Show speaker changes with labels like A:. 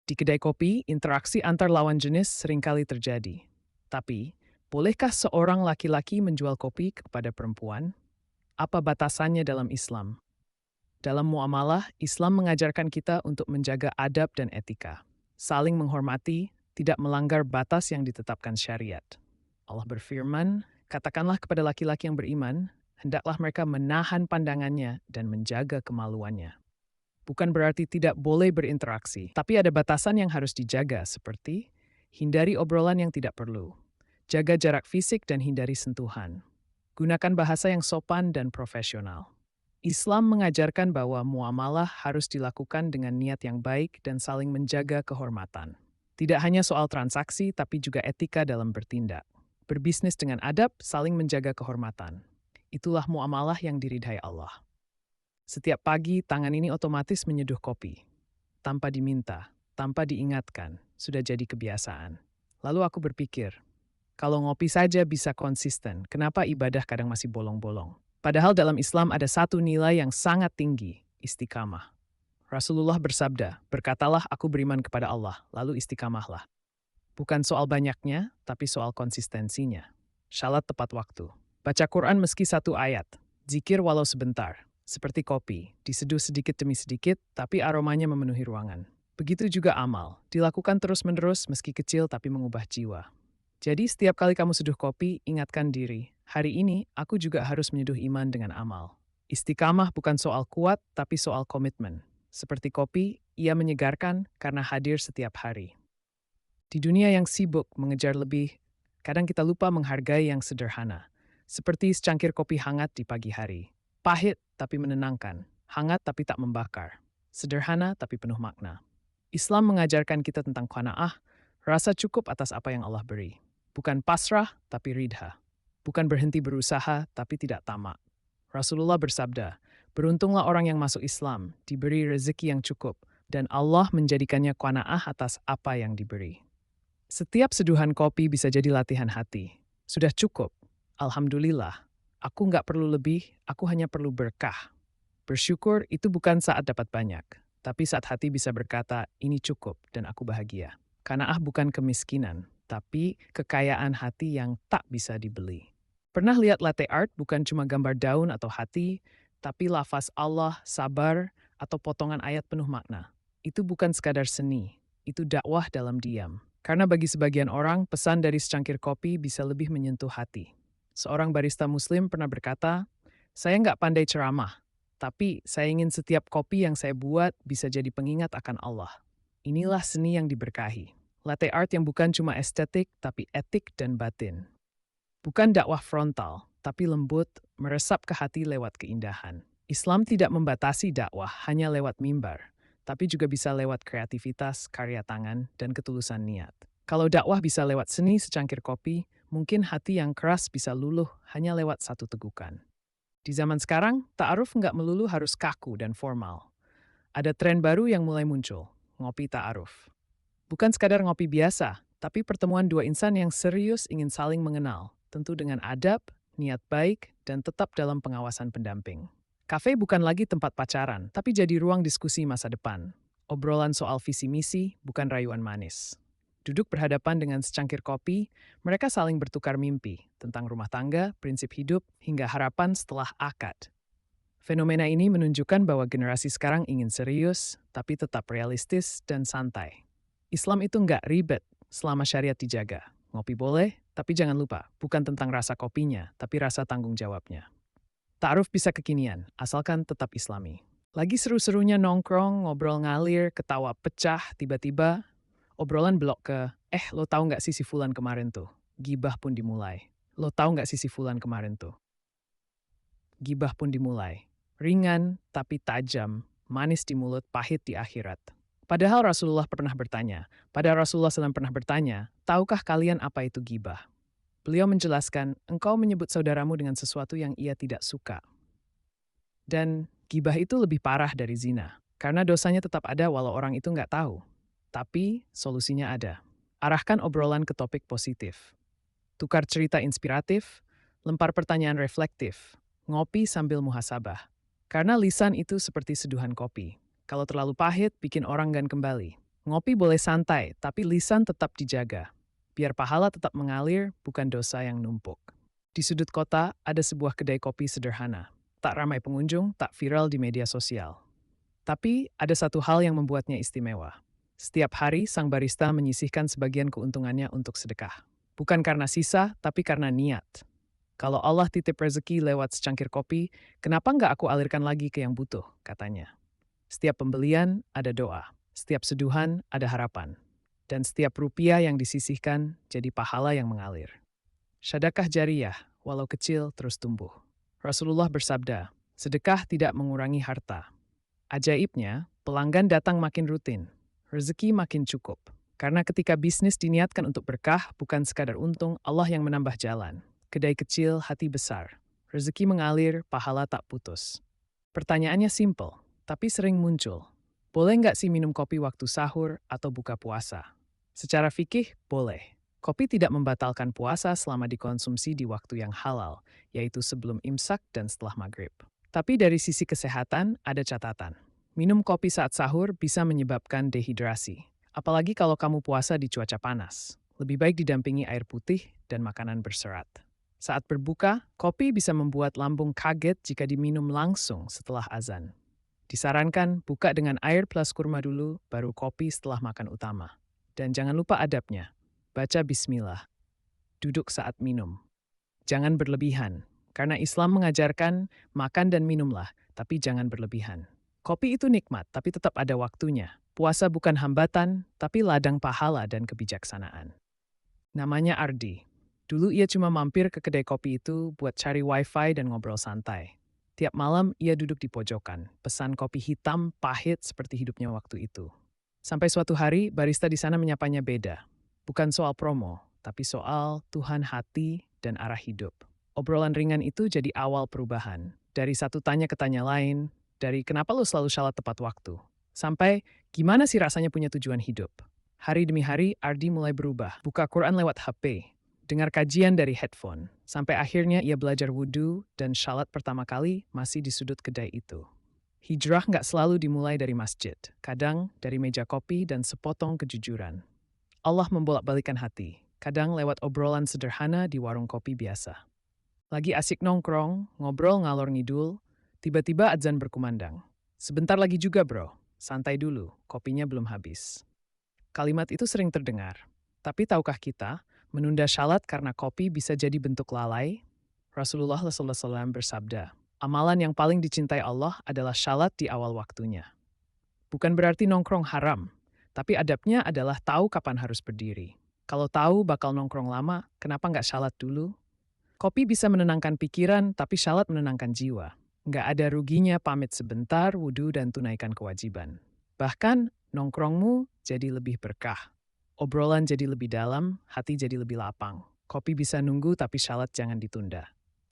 A: Di kedai kopi, interaksi antar lawan jenis seringkali terjadi. Tapi, bolehkah seorang laki-laki menjual kopi kepada perempuan? Apa batasannya dalam Islam? Dalam muamalah, Islam mengajarkan kita untuk menjaga adab dan etika, saling menghormati, tidak melanggar batas yang ditetapkan syariat. Allah berfirman, katakanlah kepada laki-laki yang beriman, hendaklah mereka menahan pandangannya dan menjaga kemaluannya. Bukan berarti tidak boleh berinteraksi, tapi ada batasan yang harus dijaga seperti hindari obrolan yang tidak perlu, jaga jarak fisik dan hindari sentuhan. Gunakan bahasa yang sopan dan profesional. Islam mengajarkan bahwa muamalah harus dilakukan dengan niat yang baik dan saling menjaga kehormatan. Tidak hanya soal transaksi, tapi juga etika dalam bertindak. Berbisnis dengan adab, saling menjaga kehormatan. Itulah muamalah yang diridhai Allah. Setiap pagi, tangan ini otomatis menyeduh kopi. Tanpa diminta, tanpa diingatkan, sudah jadi kebiasaan. Lalu aku berpikir, kalau ngopi saja bisa konsisten, kenapa ibadah kadang masih bolong-bolong? Padahal dalam Islam ada satu nilai yang sangat tinggi, istiqamah. Rasulullah bersabda, berkatalah aku beriman kepada Allah, lalu istiqamahlah. Bukan soal banyaknya, tapi soal konsistensinya. Shalat tepat waktu. Baca Quran meski satu ayat. Zikir walau sebentar. Seperti kopi, diseduh sedikit demi sedikit, tapi aromanya memenuhi ruangan. Begitu juga amal, dilakukan terus-menerus meski kecil tapi mengubah jiwa. Jadi setiap kali kamu seduh kopi, ingatkan diri, hari ini aku juga harus menyeduh iman dengan amal. Istiqamah bukan soal kuat, tapi soal komitmen. Seperti kopi, ia menyegarkan karena hadir setiap hari. Di dunia yang sibuk mengejar lebih, kadang kita lupa menghargai yang sederhana. Seperti secangkir kopi hangat di pagi hari. Pahit tapi menenangkan, hangat tapi tak membakar. Sederhana tapi penuh makna. Islam mengajarkan kita tentang qanaah, rasa cukup atas apa yang Allah beri. Bukan pasrah tapi ridha. Bukan berhenti berusaha tapi tidak tamak. Rasulullah bersabda, beruntunglah orang yang masuk Islam, diberi rezeki yang cukup, dan Allah menjadikannya qanaah atas apa yang diberi. Setiap seduhan kopi bisa jadi latihan hati. Sudah cukup. Alhamdulillah. Aku nggak perlu lebih, aku hanya perlu berkah. Bersyukur itu bukan saat dapat banyak, tapi saat hati bisa berkata, ini cukup dan aku bahagia. Qanaah bukan kemiskinan, tapi kekayaan hati yang tak bisa dibeli. Pernah lihat latte art bukan cuma gambar daun atau hati, tapi lafaz Allah, sabar, atau potongan ayat penuh makna. Itu bukan sekadar seni, itu dakwah dalam diam. Karena bagi sebagian orang, pesan dari secangkir kopi bisa lebih menyentuh hati. Seorang barista muslim pernah berkata, saya nggak pandai ceramah, tapi saya ingin setiap kopi yang saya buat bisa jadi pengingat akan Allah. Inilah seni yang diberkahi. Latte art yang bukan cuma estetik, tapi etik dan batin. Bukan dakwah frontal, tapi lembut, meresap ke hati lewat keindahan. Islam tidak membatasi dakwah hanya lewat mimbar, tapi juga bisa lewat kreativitas, karya tangan, dan ketulusan niat. Kalau dakwah bisa lewat seni secangkir kopi, mungkin hati yang keras bisa luluh hanya lewat satu tegukan. Di zaman sekarang, ta'aruf nggak melulu harus kaku dan formal. Ada tren baru yang mulai muncul, ngopi ta'aruf. Bukan sekadar ngopi biasa, tapi pertemuan dua insan yang serius ingin saling mengenal, tentu dengan adab, niat baik, dan tetap dalam pengawasan pendamping. Kafe bukan lagi tempat pacaran, tapi jadi ruang diskusi masa depan. Obrolan soal visi misi, bukan rayuan manis. Duduk berhadapan dengan secangkir kopi, mereka saling bertukar mimpi tentang rumah tangga, prinsip hidup, hingga harapan setelah akad. Fenomena ini menunjukkan bahwa generasi sekarang ingin serius, tapi tetap realistis dan santai. Islam itu nggak ribet selama syariat dijaga. Ngopi boleh, tapi jangan lupa, bukan tentang rasa kopinya, tapi rasa tanggung jawabnya. Ta'aruf bisa kekinian, asalkan tetap Islami. Lagi seru-serunya nongkrong, ngobrol ngalir, ketawa pecah, tiba-tiba obrolan belok ke, lo tahu nggak sih si Fulan kemarin tuh? Gibah pun dimulai. Lo tahu nggak sih si Fulan kemarin tuh? Gibah pun dimulai. Ringan tapi tajam, manis di mulut, pahit di akhirat. Padahal Rasulullah pernah bertanya, tahukah kalian apa itu gibah? Beliau menjelaskan, engkau menyebut saudaramu dengan sesuatu yang ia tidak suka. Dan gibah itu lebih parah dari zina, karena dosanya tetap ada walau orang itu nggak tahu. Tapi solusinya ada. Arahkan obrolan ke topik positif. Tukar cerita inspiratif, lempar pertanyaan reflektif, ngopi sambil muhasabah. Karena lisan itu seperti seduhan kopi. Kalau terlalu pahit, bikin orang enggan kembali. Ngopi boleh santai, tapi lisan tetap dijaga. Biar pahala tetap mengalir, bukan dosa yang numpuk. Di sudut kota, ada sebuah kedai kopi sederhana. Tak ramai pengunjung, tak viral di media sosial. Tapi ada satu hal yang membuatnya istimewa. Setiap hari, sang barista menyisihkan sebagian keuntungannya untuk sedekah. Bukan karena sisa, tapi karena niat. Kalau Allah titip rezeki lewat secangkir kopi, kenapa nggak aku alirkan lagi ke yang butuh, katanya. Setiap pembelian ada doa, setiap seduhan ada harapan, dan setiap rupiah yang disisihkan jadi pahala yang mengalir. Sedekah jariyah, walau kecil terus tumbuh. Rasulullah bersabda, sedekah tidak mengurangi harta. Ajaibnya, pelanggan datang makin rutin, rezeki makin cukup. Karena ketika bisnis diniatkan untuk berkah, bukan sekadar untung, Allah yang menambah jalan. Kedai kecil, hati besar. Rezeki mengalir, pahala tak putus. Pertanyaannya simpel, tapi sering muncul. Boleh nggak sih minum kopi waktu sahur atau buka puasa? Secara fikih, boleh. Kopi tidak membatalkan puasa selama dikonsumsi di waktu yang halal, yaitu sebelum imsak dan setelah maghrib. Tapi dari sisi kesehatan, ada catatan. Minum kopi saat sahur bisa menyebabkan dehidrasi. Apalagi kalau kamu puasa di cuaca panas. Lebih baik didampingi air putih dan makanan berserat. Saat berbuka, kopi bisa membuat lambung kaget jika diminum langsung setelah azan. Disarankan buka dengan air plus kurma dulu, baru kopi setelah makan utama. Dan jangan lupa adabnya. Baca bismillah. Duduk saat minum. Jangan berlebihan, karena Islam mengajarkan makan dan minumlah, tapi jangan berlebihan. Kopi itu nikmat, tapi tetap ada waktunya. Puasa bukan hambatan, tapi ladang pahala dan kebijaksanaan. Namanya Ardi. Dulu ia cuma mampir ke kedai kopi itu buat cari wifi dan ngobrol santai. Tiap malam ia duduk di pojokan, pesan kopi hitam pahit seperti hidupnya waktu itu. Sampai suatu hari, barista di sana menyapanya beda. Bukan soal promo, tapi soal Tuhan hati dan arah hidup. Obrolan ringan itu jadi awal perubahan. Dari satu tanya ke tanya lain, dari kenapa lo selalu salat tepat waktu, sampai gimana sih rasanya punya tujuan hidup. Hari demi hari, Ardi mulai berubah. Buka Quran lewat HP, dengar kajian dari headphone, sampai akhirnya ia belajar wudhu dan syalat pertama kali masih di sudut kedai itu. Hijrah nggak selalu dimulai dari masjid, kadang dari meja kopi dan sepotong kejujuran. Allah membolak-balikan hati, kadang lewat obrolan sederhana di warung kopi biasa. Lagi asik nongkrong, ngobrol ngalor ngidul, tiba-tiba azan berkumandang. Sebentar lagi juga bro, santai dulu, kopinya belum habis. Kalimat itu sering terdengar, tapi tahukah kita, menunda syalat karena kopi bisa jadi bentuk lalai? Rasulullah SAW bersabda, amalan yang paling dicintai Allah adalah syalat di awal waktunya. Bukan berarti nongkrong haram, tapi adabnya adalah tahu kapan harus berdiri. Kalau tahu bakal nongkrong lama, kenapa nggak syalat dulu? Kopi bisa menenangkan pikiran, tapi syalat menenangkan jiwa. Nggak ada ruginya pamit sebentar, wudhu dan tunaikan kewajiban. Bahkan, nongkrongmu jadi lebih berkah. Obrolan jadi lebih dalam, hati jadi lebih lapang. Kopi bisa nunggu, tapi syalat jangan ditunda.